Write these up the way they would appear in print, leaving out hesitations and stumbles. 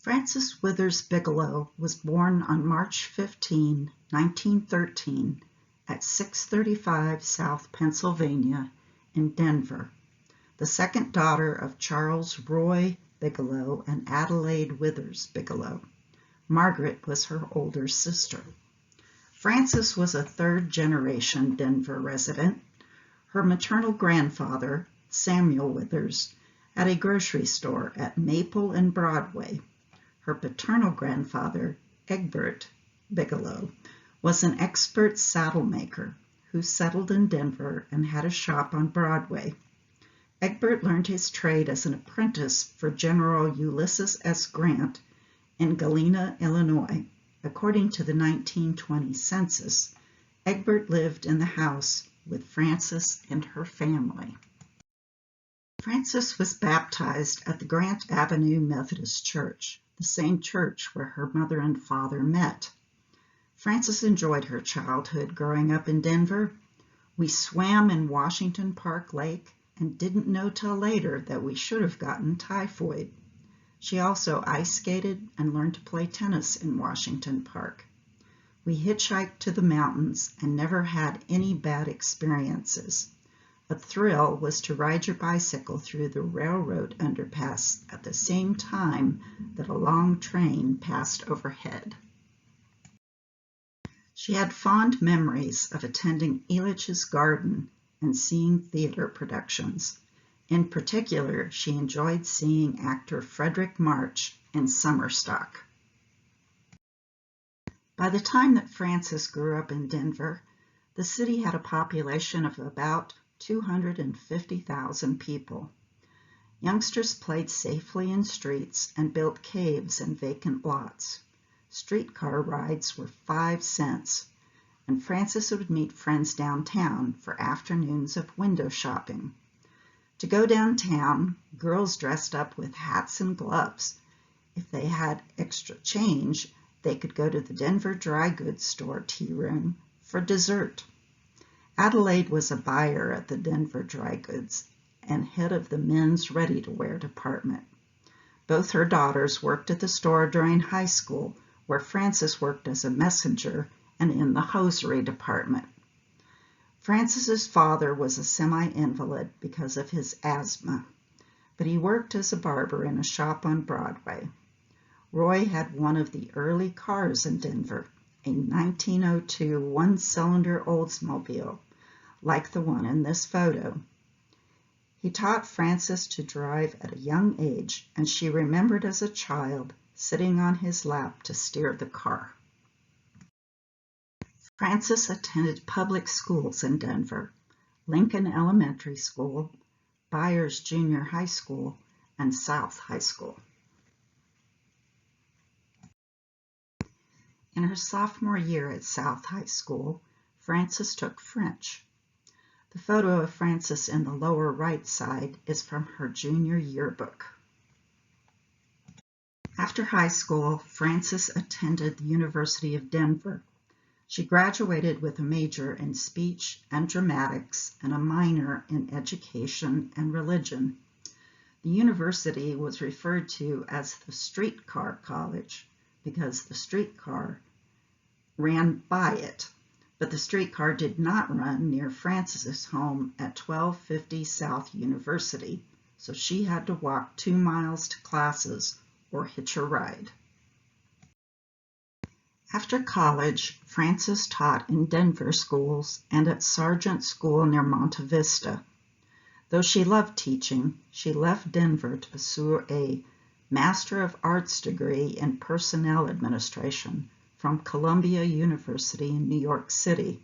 Frances Withers Bigelow was born on March 15, 1913, at 635 South Pennsylvania in Denver, the second daughter of Charles Roy Bigelow and Adelaide Withers Bigelow. Margaret was her older sister. Frances was a third-generation Denver resident. Her maternal grandfather, Samuel Withers, had a grocery store at Maple and Broadway. Her paternal grandfather, Egbert Bigelow, was an expert saddle maker who settled in Denver and had a shop on Broadway. Egbert learned his trade as an apprentice for General Ulysses S. Grant in Galena, Illinois. According to the 1920 census, Egbert lived in the house with Frances and her family. Frances was baptized at the Grant Avenue Methodist Church, the same church where her mother and father met. Frances enjoyed her childhood growing up in Denver. We swam in Washington Park Lake and didn't know till later that we should have gotten typhoid. She also ice skated and learned to play tennis in Washington Park. We hitchhiked to the mountains and never had any bad experiences. A thrill was to ride your bicycle through the railroad underpass at the same time that a long train passed overhead. She had fond memories of attending Elitch's Garden and seeing theater productions. In particular, she enjoyed seeing actor Frederick March in Summerstock. By the time that Frances grew up in Denver, the city had a population of about 250,000 people. Youngsters played safely in streets and built caves in vacant lots. Streetcar rides were 5 cents, and Frances would meet friends downtown for afternoons of window shopping. To go downtown, girls dressed up with hats and gloves. If they had extra change, they could go to the Denver dry goods store tea room for dessert. Adelaide was a buyer at the Denver dry goods and head of the men's ready-to-wear department. Both her daughters worked at the store during high school, where Frances worked as a messenger and in the hosiery department. Frances's father was a semi-invalid because of his asthma, but he worked as a barber in a shop on Broadway. Roy had one of the early cars in Denver, a 1902 one-cylinder Oldsmobile, like the one in this photo. He taught Frances to drive at a young age, and she remembered as a child sitting on his lap to steer the car. Frances attended public schools in Denver, Lincoln Elementary School, Byers Junior High School, and South High School. In her sophomore year at South High School, Frances took French. The photo of Frances in the lower right side is from her junior yearbook. After high school, Frances attended the University of Denver. She graduated with a major in speech and dramatics and a minor in education and religion. The university was referred to as the Streetcar College because the streetcar ran by it, but the streetcar did not run near Frances's home at 1250 South University, so she had to walk 2 miles to classes or hitch a ride. After college, Frances taught in Denver schools and at Sargent School near Monte Vista. Though she loved teaching, she left Denver to pursue a Master of Arts degree in Personnel Administration from Columbia University in New York City.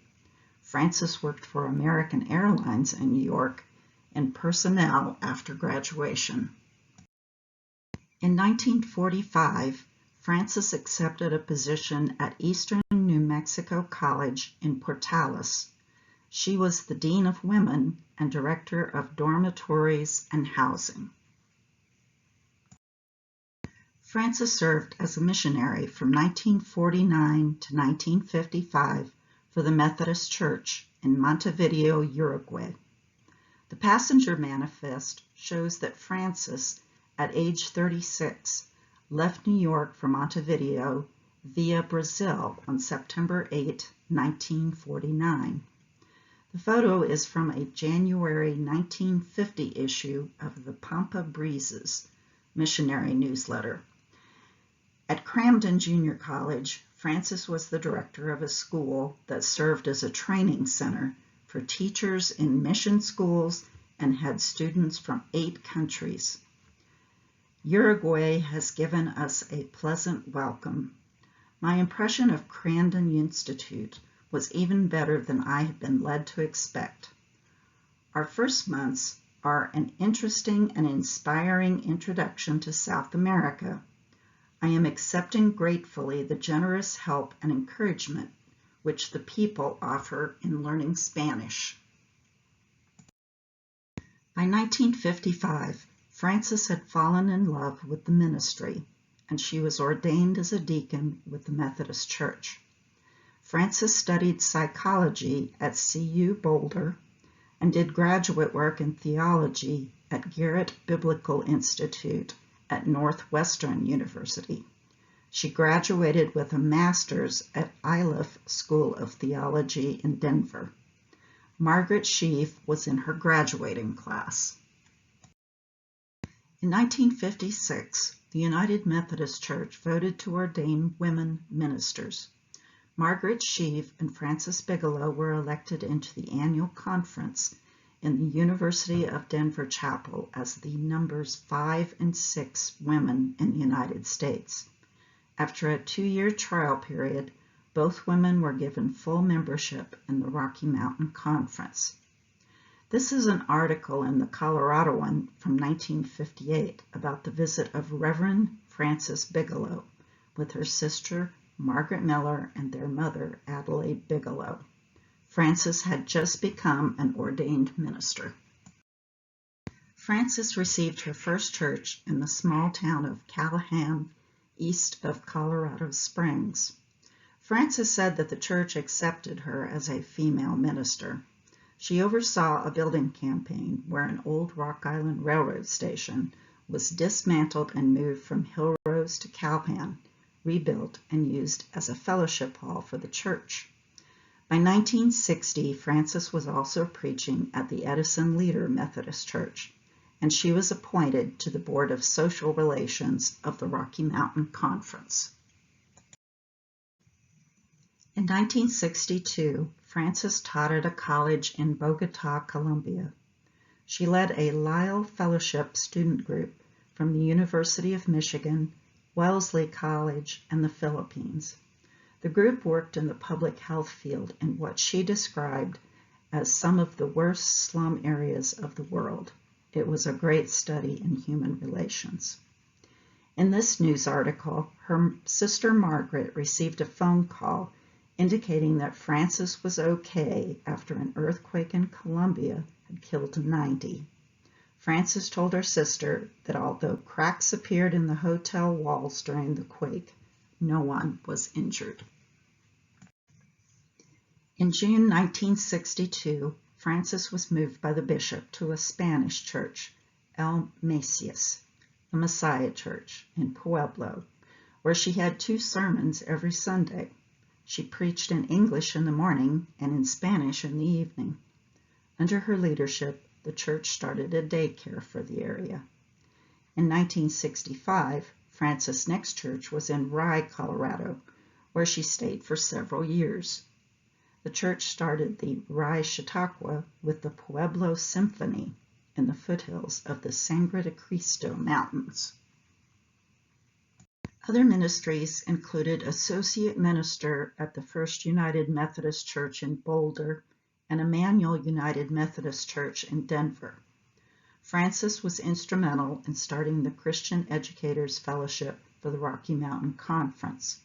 Frances worked for American Airlines in New York in personnel after graduation. In 1945, Frances accepted a position at Eastern New Mexico College in Portales. She was the Dean of Women and Director of Dormitories and Housing. Frances served as a missionary from 1949 to 1955 for the Methodist Church in Montevideo, Uruguay. The passenger manifest shows that Frances, at age 36, left New York for Montevideo via Brazil on September 8, 1949. The photo is from a January 1950 issue of the Pampa Breezes missionary newsletter. At Cramden Junior College, Frances was the director of a school that served as a training center for teachers in mission schools and had students from 8 countries. Uruguay has given us a pleasant welcome. My impression of Cramden Institute was even better than I had been led to expect. Our first months are an interesting and inspiring introduction to South America. I am accepting gratefully the generous help and encouragement which the people offer in learning Spanish. By 1955, Frances had fallen in love with the ministry, and she was ordained as a deacon with the Methodist Church. Frances studied psychology at CU Boulder and did graduate work in theology at Garrett Biblical Institute at Northwestern University. She graduated with a master's at Iliff School of Theology in Denver. Margaret Sheaf was in her graduating class. In 1956, the United Methodist Church voted to ordain women ministers. Margaret Sheaf and Frances Bigelow were elected into the annual conference in the University of Denver Chapel as the numbers 5 and 6 women in the United States. After a 2-year trial period, both women were given full membership in the Rocky Mountain Conference. This is an article in the Coloradoan from 1958 about the visit of Reverend Frances Bigelow with her sister Margaret Miller and their mother Adelaide Bigelow. Frances had just become an ordained minister. Frances received her first church in the small town of Callahan, east of Colorado Springs. Frances said that the church accepted her as a female minister. She oversaw a building campaign where an old Rock Island Railroad station was dismantled and moved from Hill Rose to Calpan, rebuilt and used as a fellowship hall for the church. By 1960, Frances was also preaching at the Edison Leader Methodist Church, and she was appointed to the Board of Social Relations of the Rocky Mountain Conference. In 1962, Frances taught at a college in Bogota, Colombia. She led a Lyle Fellowship student group from the University of Michigan, Wellesley College, and the Philippines. The group worked in the public health field in what she described as some of the worst slum areas of the world. It was a great study in human relations. In this news article, her sister Margaret received a phone call indicating that Frances was okay after an earthquake in Colombia had killed 90. Frances told her sister that although cracks appeared in the hotel walls during the quake, no one was injured. In June 1962, Frances was moved by the bishop to a Spanish church, El Mesías, the Messiah Church, in Pueblo, where she had 2 sermons every Sunday. She preached in English in the morning and in Spanish in the evening. Under her leadership, the church started a daycare for the area. In 1965, Frances' next church was in Rye, Colorado, where she stayed for several years. The church started the Rye Chautauqua with the Pueblo Symphony in the foothills of the Sangre de Cristo Mountains. Other ministries included associate minister at the First United Methodist Church in Boulder and Emmanuel United Methodist Church in Denver. Frances was instrumental in starting the Christian Educators Fellowship for the Rocky Mountain Conference.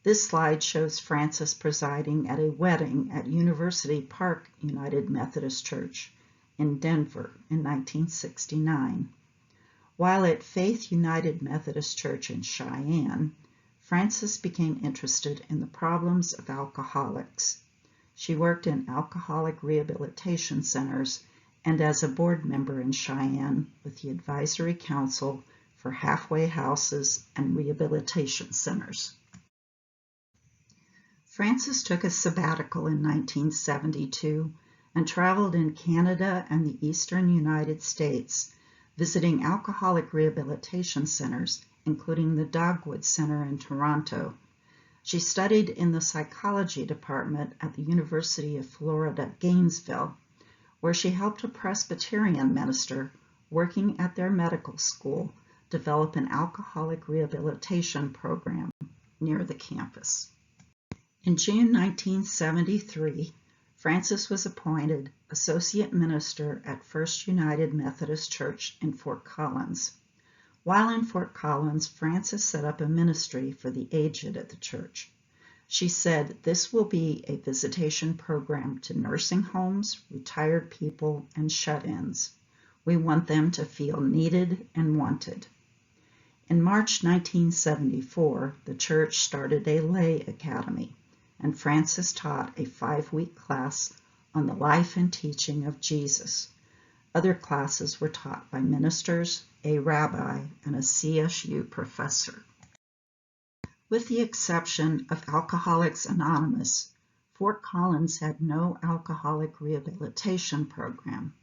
This slide shows Frances presiding at a wedding at University Park United Methodist Church in Denver in 1969. While at Faith United Methodist Church in Cheyenne, Frances became interested in the problems of alcoholics. She worked in alcoholic rehabilitation centers and as a board member in Cheyenne with the Advisory Council for halfway houses and rehabilitation centers. Frances took a sabbatical in 1972 and traveled in Canada and the eastern United States, visiting alcoholic rehabilitation centers, including the Dogwood Center in Toronto. She studied in the psychology department at the University of Florida, Gainesville, where she helped a Presbyterian minister working at their medical school develop an alcoholic rehabilitation program near the campus. In June 1973, Frances was appointed Associate Minister at First United Methodist Church in Fort Collins. While in Fort Collins, Frances set up a ministry for the aged at the church. She said, "This will be a visitation program to nursing homes, retired people, and shut-ins. We want them to feel needed and wanted." In March 1974, the church started a lay academy, and Frances taught a 5-week class on the life and teaching of Jesus. Other classes were taught by ministers, a rabbi, and a CSU professor. With the exception of Alcoholics Anonymous, Fort Collins had no alcoholic rehabilitation program.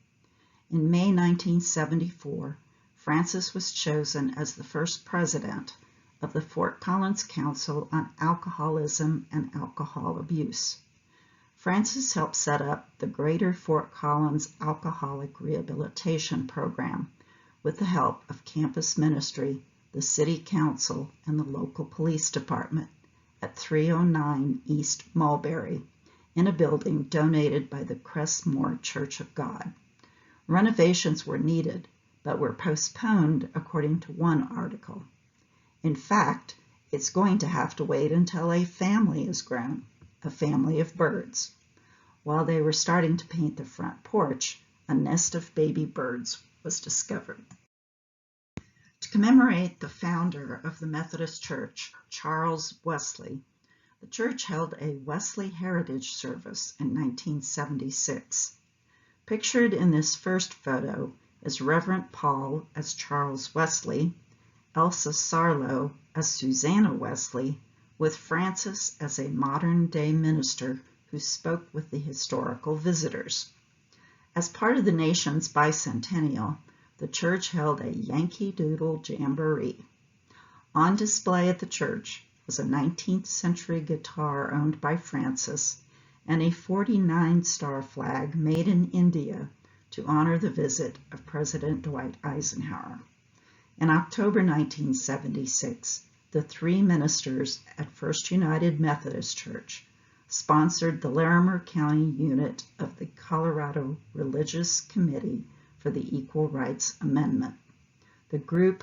In May 1974, Frances was chosen as the first president of the Fort Collins Council on Alcoholism and Alcohol Abuse. Frances helped set up the Greater Fort Collins Alcoholic Rehabilitation Program with the help of campus ministry, the City Council, and the local police department at 309 East Mulberry in a building donated by the Crestmore Church of God. Renovations were needed, but were postponed according to one article. In fact, it's going to have to wait until a family is grown, a family of birds. While they were starting to paint the front porch, a nest of baby birds was discovered. To commemorate the founder of the Methodist Church, Charles Wesley, the church held a Wesley Heritage Service in 1976. Pictured in this first photo is Reverend Paul as Charles Wesley, Elsa Sarlo as Susanna Wesley, with Frances as a modern-day minister who spoke with the historical visitors. As part of the nation's bicentennial, the church held a Yankee Doodle Jamboree. On display at the church was a 19th century guitar owned by Frances and a 49-star flag made in India to honor the visit of President Dwight Eisenhower. In October 1976, the 3 ministers at First United Methodist Church sponsored the Larimer County unit of the Colorado Religious Committee for the Equal Rights Amendment. The group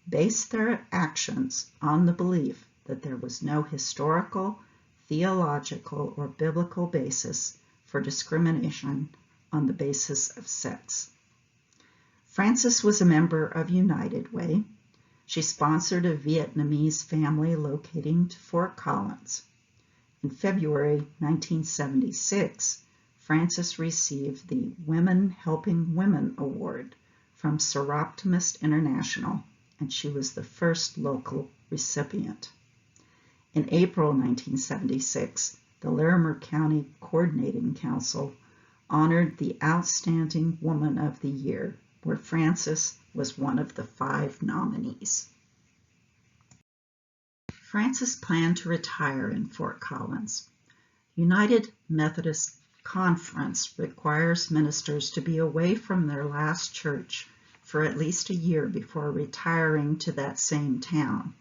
based their actions on the belief that there was no historical, theological, or biblical basis for discrimination on the basis of sex. Frances was a member of United Way. She sponsored a Vietnamese family locating to Fort Collins. In February 1976, Frances received the Women Helping Women Award from Seroptimist International, and she was the first local recipient. In April 1976, the Larimer County Coordinating Council honored the Outstanding Woman of the Year, where Frances was one of the 5 nominees. Frances planned to retire in Fort Collins. United Methodist Conference requires ministers to be away from their last church for at least a year before retiring to that same town.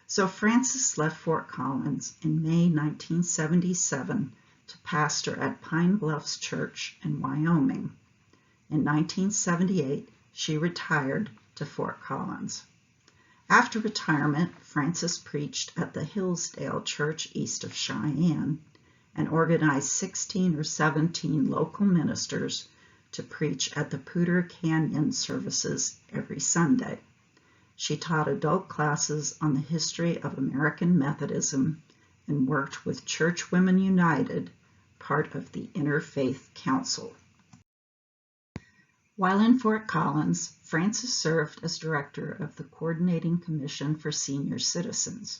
So Frances left Fort Collins in May 1977 to pastor at Pine Bluffs Church in Wyoming. In 1978, she retired to Fort Collins. After retirement, Frances preached at the Hillsdale Church east of Cheyenne and organized 16 or 17 local ministers to preach at the Poudre Canyon services every Sunday. She taught adult classes on the history of American Methodism and worked with Church Women United, part of the Interfaith Council. While in Fort Collins, Frances served as director of the Coordinating Commission for Senior Citizens.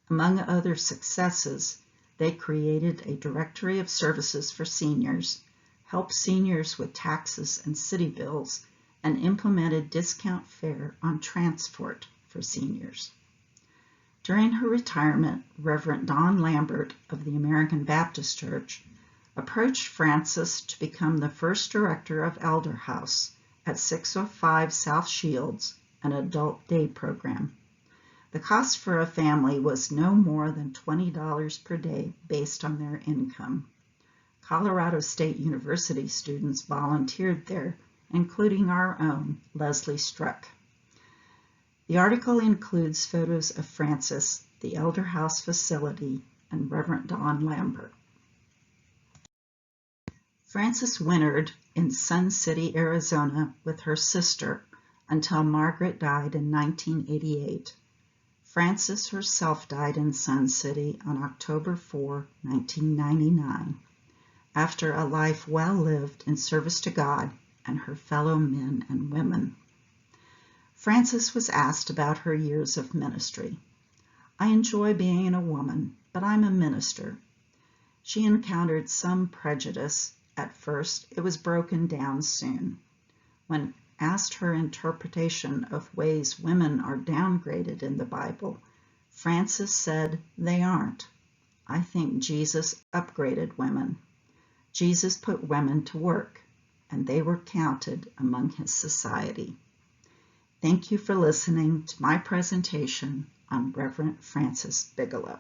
Among other successes, they created a directory of services for seniors, helped seniors with taxes and city bills, and implemented discount fare on transport for seniors. During her retirement, Reverend Don Lambert of the American Baptist Church approached Frances to become the first director of Elderhaus at 605 South Shields, an adult day program. The cost for a family was no more than $20 per day based on their income. Colorado State University students volunteered there, including our own Leslie Struck. The article includes photos of Frances, the Elderhaus facility, and Reverend Don Lambert. Frances wintered in Sun City, Arizona with her sister until Margaret died in 1988. Frances herself died in Sun City on October 4, 1999, after a life well lived in service to God and her fellow men and women. Frances was asked about her years of ministry. "I enjoy being a woman, but I'm a minister." She encountered some prejudice. At first, it was broken down soon. When asked her interpretation of ways women are downgraded in the Bible, Frances said, "They aren't. I think Jesus upgraded women. Jesus put women to work, and they were counted among his society." Thank you for listening to my presentation on Reverend Frances Bigelow.